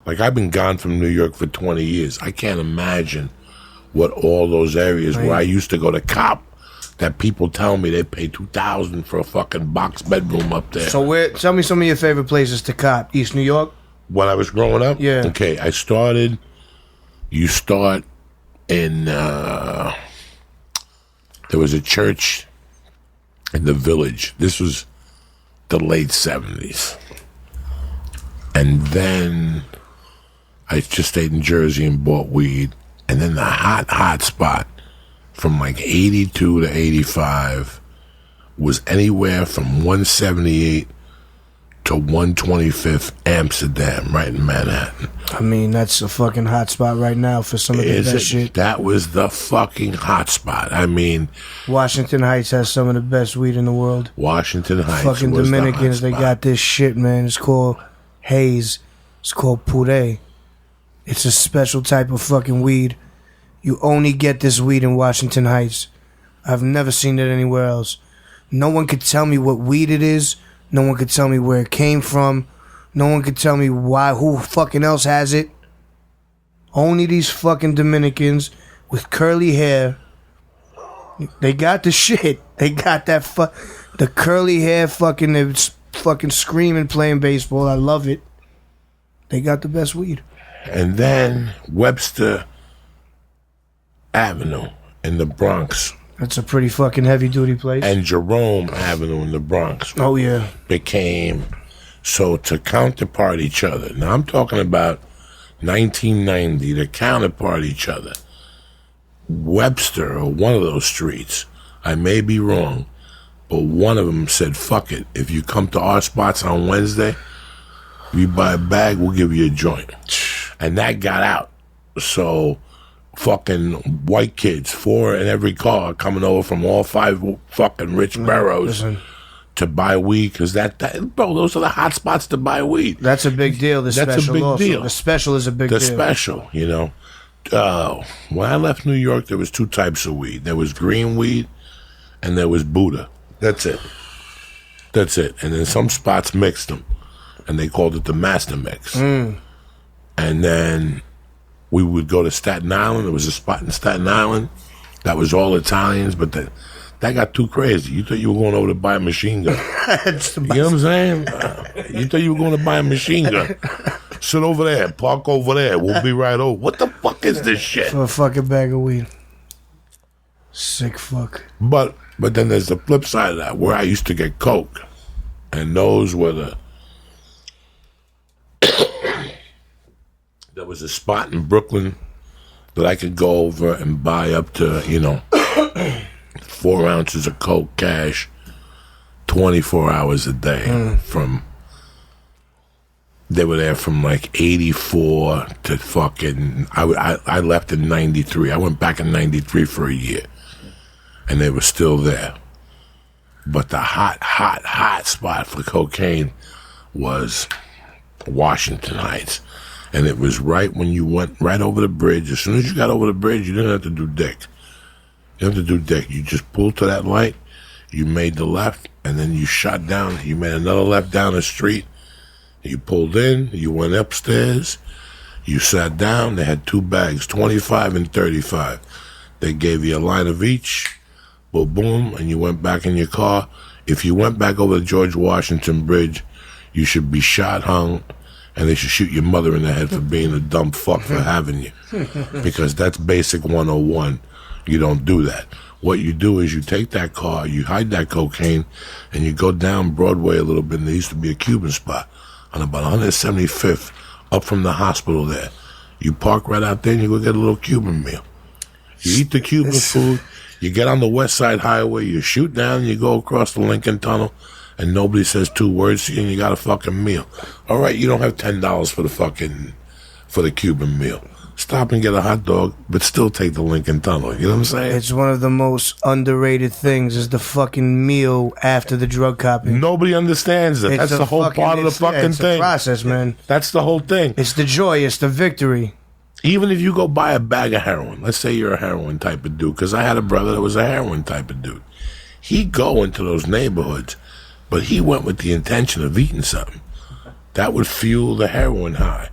Like, I've been gone from New York for 20 years. I can't imagine what all those areas where I used to go to cop, that people tell me they pay $2,000 for a fucking box bedroom up there. So tell me some of your favorite places to cop. East New York? When I was growing up? Yeah. Okay, you start in, there was a church in the Village. This was the late 70s. And then I just stayed in Jersey and bought weed. And then the hot spot from like 82 to 85 was anywhere from 178 to 125th Amsterdam, right in Manhattan. I mean, that's a fucking hot spot right now for some of the best shit. That was the fucking hot spot. I mean, Washington Heights has some of the best weed in the world. Washington Heights fucking was Dominicans, the hot they got this shit, man. It's called haze. It's called puree. It's a special type of fucking weed. You only get this weed in Washington Heights. I've never seen it anywhere else. No one could tell me what weed it is. No one could tell me where it came from. No one could tell me who fucking else has it. Only these fucking Dominicans with curly hair. They got the shit. They got that the curly hair fucking screaming playing baseball. I love it. They got the best weed. And then Webster Avenue in the Bronx. That's a pretty fucking heavy duty place. And Jerome Avenue in the Bronx. Oh, yeah. Became, so to counterpart each other. Now I'm talking about 1990 to counterpart each other. Webster, or one of those streets, I may be wrong, but one of them said, fuck it. If you come to our spots on Wednesday, if you buy a bag, we'll give you a joint. And that got out. So fucking white kids, 4 in every car, coming over from all 5 fucking rich boroughs to buy weed, because bro, those are the hot spots to buy weed. That's a big deal. That's a big deal. The special is a big deal. The special, you know. When I left New York, there was 2 types of weed. There was green weed, and there was Buddha. That's it. And then some spots mixed them, and they called it the Master Mix. And then we would go to Staten Island. There was a spot in Staten Island that was all Italians, but that got too crazy. You thought you were going over to buy a machine gun. You know what I'm saying? You thought you were going to buy a machine gun. Sit over there, park over there. We'll be right over. What the fuck is this shit? For a fucking bag of weed. Sick fuck. But then there's the flip side of that, where I used to get coke. And those were there was a spot in Brooklyn that I could go over and buy up to, 4 ounces of coke cash 24 hours a day. They were there from like 84 to fucking, I left in 93. I went back in 93 for a year. And they were still there. But the hot spot for cocaine was Washington Heights. And it was right when you went right over the bridge. As soon as you got over the bridge, you didn't have to do dick. You didn't have to do dick. You just pulled to that light, you made the left, and then you shot down. You made another left down the street. You pulled in, you went upstairs, you sat down. They had 2 bags, 25 and 35. They gave you a line of each, boom, boom, and you went back in your car. If you went back over the George Washington Bridge, you should be shot, hung, and they should shoot your mother in the head for being a dumb fuck for having you. Because that's basic 101. You don't do that. What you do is you take that car, you hide that cocaine, and you go down Broadway a little bit, and there used to be a Cuban spot on about 175th, up from the hospital there. You park right out there, and you go get a little Cuban meal. You eat the Cuban food, you get on the West Side Highway, you shoot down, you go across the Lincoln Tunnel, and nobody says 2 words to you, and you got a fucking meal. All right, you don't have $10 for the Cuban meal. Stop and get a hot dog, but still take the Lincoln Tunnel. You know what I'm saying? It's one of the most underrated things is the fucking meal after the drug copping. Nobody understands it. That's the whole part of the fucking thing. It's a process, man. That's the whole thing. It's the joy. It's the victory. Even if you go buy a bag of heroin, let's say you're a heroin type of dude, because I had a brother that was a heroin type of dude. He'd go into those neighborhoods, but he went with the intention of eating something. That would fuel the heroin high.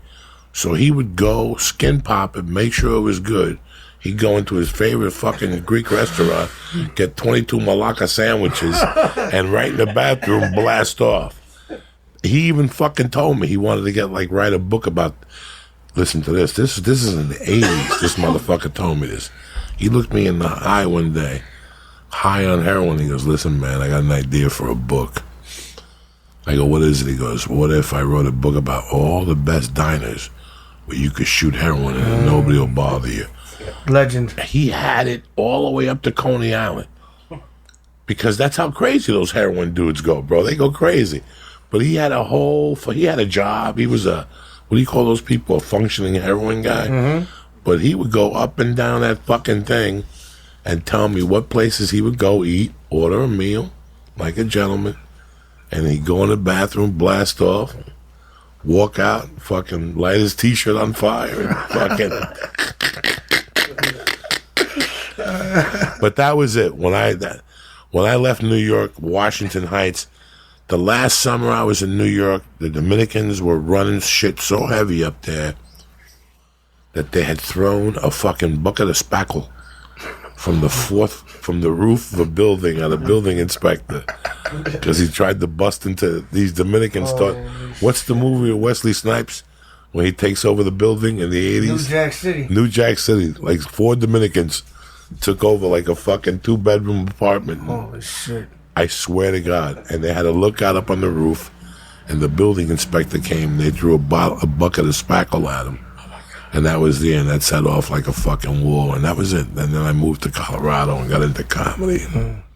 So he would go, skin pop it, make sure it was good. He'd go into his favorite fucking Greek restaurant, get 22 Malacca sandwiches, and right in the bathroom, blast off. He even fucking told me he wanted to get, like, write a book about, listen to this. This is in the 80s. This motherfucker told me this. He looked me in the eye one day, high on heroin. He goes, listen, man, I got an idea for a book. I go, what is it? He goes, what if I wrote a book about all the best diners where you could shoot heroin and nobody will bother you? Legend. He had it all the way up to Coney Island. Because that's how crazy those heroin dudes go, bro. They go crazy. But he had a job. He was what do you call those people? A functioning heroin guy. Mm-hmm. But he would go up and down that fucking thing and tell me what places he would go eat, order a meal, like a gentleman, and he'd go in the bathroom, blast off, walk out, fucking light his T-shirt on fire, and fucking... But that was it. When I left New York, Washington Heights, the last summer I was in New York, the Dominicans were running shit so heavy up there that they had thrown a fucking bucket of spackle from the roof of a building at a building inspector because he tried to bust into these Dominican stores. What's the movie with Wesley Snipes when he takes over the building in the 80s? New Jack City. Like 4 Dominicans took over like a fucking 2-bedroom apartment. Holy shit. I swear to God. And they had a lookout up on the roof, and the building inspector came, and they threw a bucket of spackle at him. And that was the end. That set off like a fucking war, and that was it. And then I moved to Colorado and got into comedy.